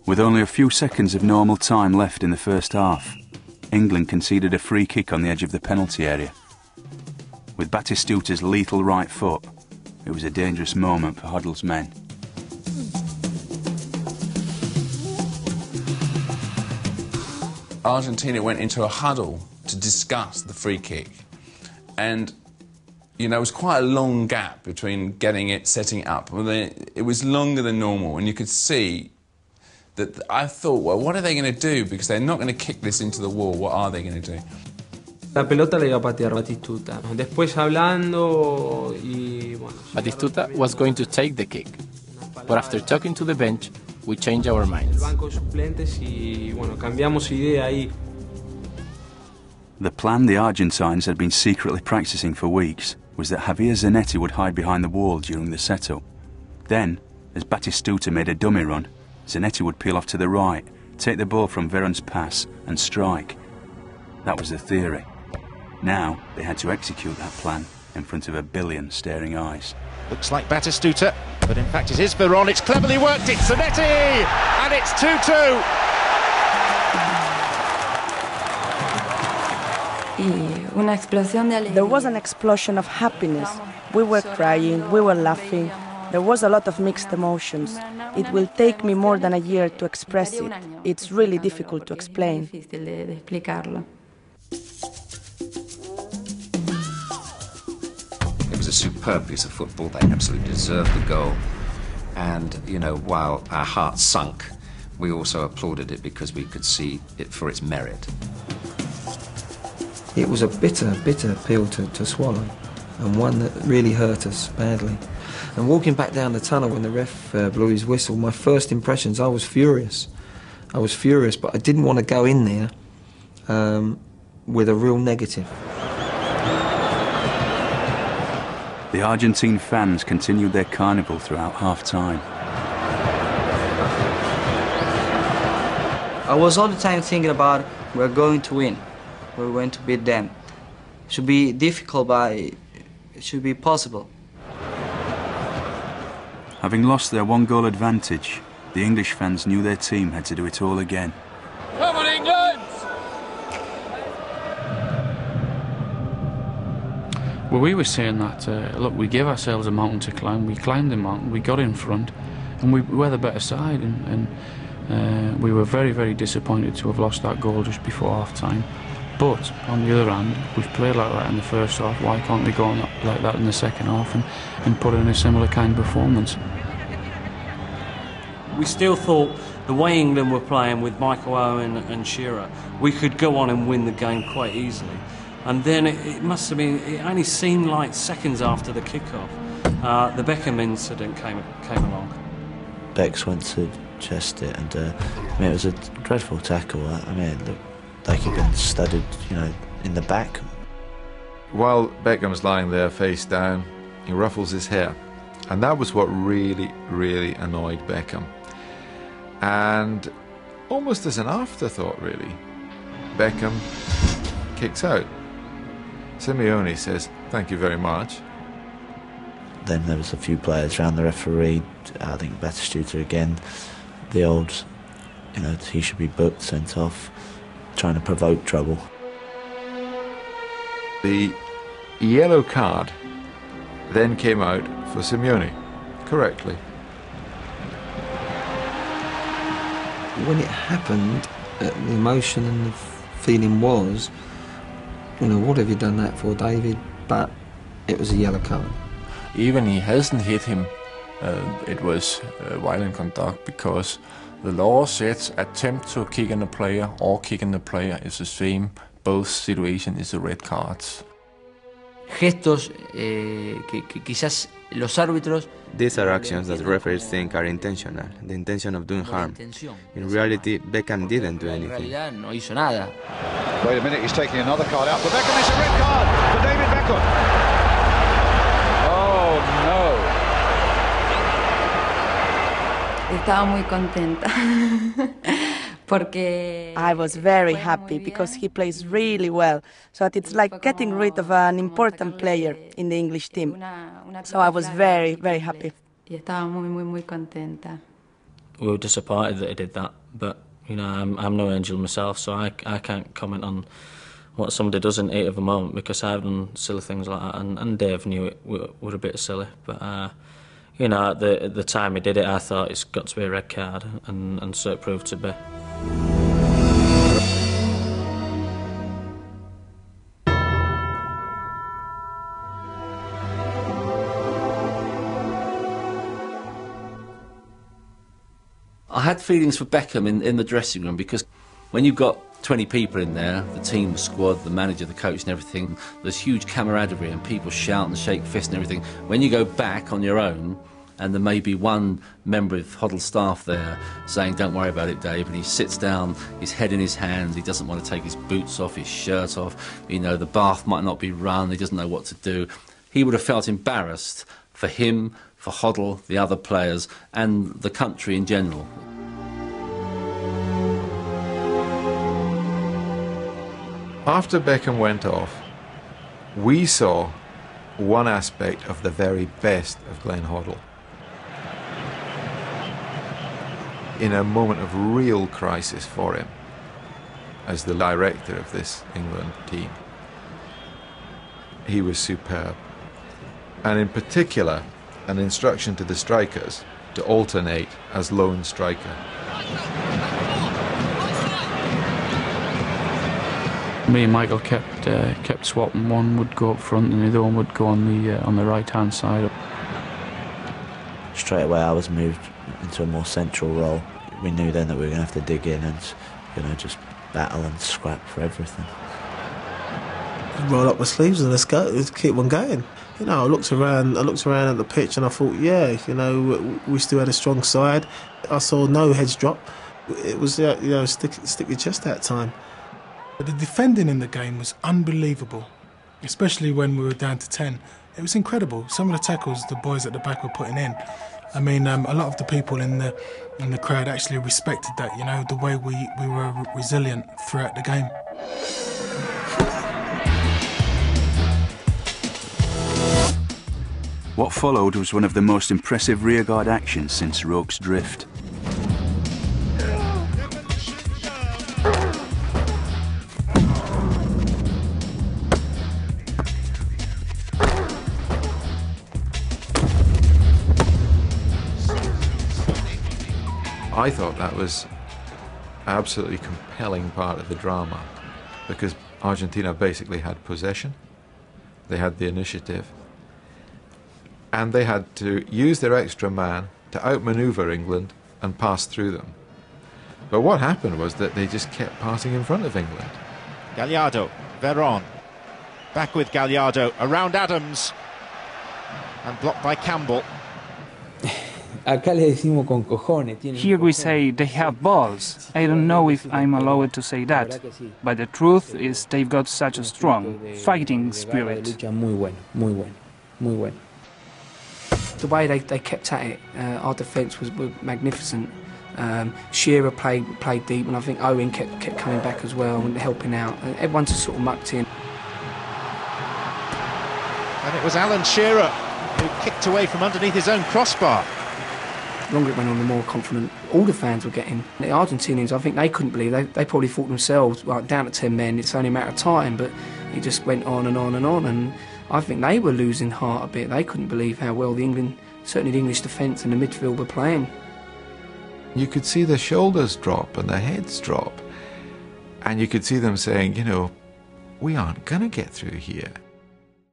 With only a few seconds of normal time left in the first half, England conceded a free kick on the edge of the penalty area. With Batistuta's lethal right foot, it was a dangerous moment for Hoddle's men. Argentina went into a huddle to discuss the free kick, and you know, it was quite a long gap between getting it, setting it up. It was longer than normal, and you could see that I thought, well, what are they going to do? Because they're not going to kick this into the wall. What are they going to do? La pelota la iba a patear Batistuta. Después hablando y bueno. Batistuta was going to take the kick, but after talking to the bench, we changed our minds. El banco de suplentes y bueno, cambiamos idea ahí. The plan the Argentines had been secretly practicing for weeks was that Javier Zanetti would hide behind the wall during the set-up. Then, as Batistuta made a dummy run, Zanetti would peel off to the right, take the ball from Veron's pass and strike. That was the theory. Now, they had to execute that plan in front of a billion staring eyes. Looks like Batistuta, but in fact it is Veron. It's cleverly worked, it's Zanetti! And it's 2-2! There was an explosion of happiness. We were crying, we were laughing. There was a lot of mixed emotions. It will take me more than a year to express it. It's really difficult to explain. It was a superb piece of football. They absolutely deserved the goal. And, you know, while our hearts sunk, we also applauded it because we could see it for its merit. It was a bitter, bitter pill to swallow, and one that really hurt us badly. And walking back down the tunnel when the ref blew his whistle, my first impressions, I was furious. I was furious, but I didn't want to go in there with a real negative. The Argentine fans continued their carnival throughout half-time. I was all the time thinking about, we're going to win. We're going to beat them. It should be difficult, but it should be possible. Having lost their one-goal advantage, the English fans knew their team had to do it all again. Come on, England! Well, we were saying that, look, we gave ourselves a mountain to climb, we climbed the mountain, we got in front, and we were the better side, and we were very, very disappointed to have lost that goal just before half-time. But, on the other hand, we've played like that in the first half, why can't we go on like that in the second half and put in a similar kind of performance? We still thought the way England were playing with Michael Owen and Shearer, we could go on and win the game quite easily. And then it must have been, it only seemed like seconds after the kick-off, the Beckham incident came along. Becks went to chest it, and I mean, it was a dreadful tackle. I mean, it looked like he'd been studded, you know, in the back. While Beckham's lying there face down, he ruffles his hair, and that was what really, really annoyed Beckham. And almost as an afterthought, really, Beckham kicks out. Simeone says, "Thank you very much." Then there was a few players around the referee. I think Batistuta again, the old, you know, he should be booked, sent off, trying to provoke trouble. The yellow card then came out for Simeone, correctly. When it happened, the emotion and the feeling was, you know, what have you done that for, David? But it was a yellow card. Even he hasn't hit him, it was violent conduct, because the law says attempt to kick on the player or kicking the player is the same. Both situations is a red cards. Gestos que quizás los árbitros. These are actions that referees think are intentional, the intention of doing harm. In reality, Beckham didn't do anything. No hizo nada. Wait a minute, he's taking another card out for Beckham. It's a red card for David Beckham. Oh no! Estaba muy contenta. Porque I was very happy because he plays really well. So it's like getting rid of an important player in the English team. So I was very, very happy. Y estaba muy, muy, muy contenta. We were disappointed that he did that, but you know, I'm no angel myself, so I can't comment on what somebody does in the heat of a moment, because I've done silly things like that, and Dave knew it were a bit silly. But you know, at the time he did it, I thought it's got to be a red card, and so it proved to be. I had feelings for Beckham in the dressing room, because when you've got 20 people in there, the team, the squad, the manager, the coach and everything, there's huge camaraderie and people shout and shake fists and everything. When you go back on your own and there may be one member of Hoddle's staff there saying, "Don't worry about it, Dave," and he sits down, his head in his hands, he doesn't want to take his boots off, his shirt off, you know, the bath might not be run, he doesn't know what to do. He would have felt embarrassed for him, for Hoddle, the other players, and the country in general. After Beckham went off, we saw one aspect of the very best of Glenn Hoddle. In a moment of real crisis for him, as the director of this England team, he was superb. And in particular, an instruction to the strikers to alternate as lone striker. Me and Michael kept swapping. One would go up front and the other one would go on the right-hand side. Straight away I was moved into a more central role. We knew then that we were going to have to dig in and, you know, just battle and scrap for everything. Roll up my sleeves and let's go. Let's keep on going. You know, I looked around at the pitch and I thought, yeah, you know, we still had a strong side. I saw no heads drop. It was, you know, stick your chest out time. The defending in the game was unbelievable, especially when we were down to 10. It was incredible. Some of the tackles the boys at the back were putting in. I mean, a lot of the people in the crowd actually respected that, you know, the way we were resilient throughout the game. What followed was one of the most impressive rearguard actions since Rocque's drift. I thought that was absolutely compelling part of the drama, because Argentina basically had possession, they had the initiative, and they had to use their extra man to outmaneuver England and pass through them. But what happened was that they just kept passing in front of England. Gallardo, Veron, back with Gallardo, around Adams, and blocked by Campbell. Here we say they have balls. I don't know if I'm allowed to say that, but the truth is they've got such a strong fighting spirit. The way they kept at it, our defence was magnificent. Shearer played deep, and I think Owen kept coming back as well and helping out. Everyone just sort of mucked in. And it was Alan Shearer who kicked away from underneath his own crossbar. The longer it went on, the more confident all the fans were getting. The Argentinians, I think they couldn't believe. They probably thought themselves, like, down to 10 men, it's only a matter of time. But it just went on and on and on. And I think they were losing heart a bit. They couldn't believe how well certainly the English defence and the midfield were playing. You could see their shoulders drop and their heads drop. And you could see them saying, you know, we aren't going to get through here.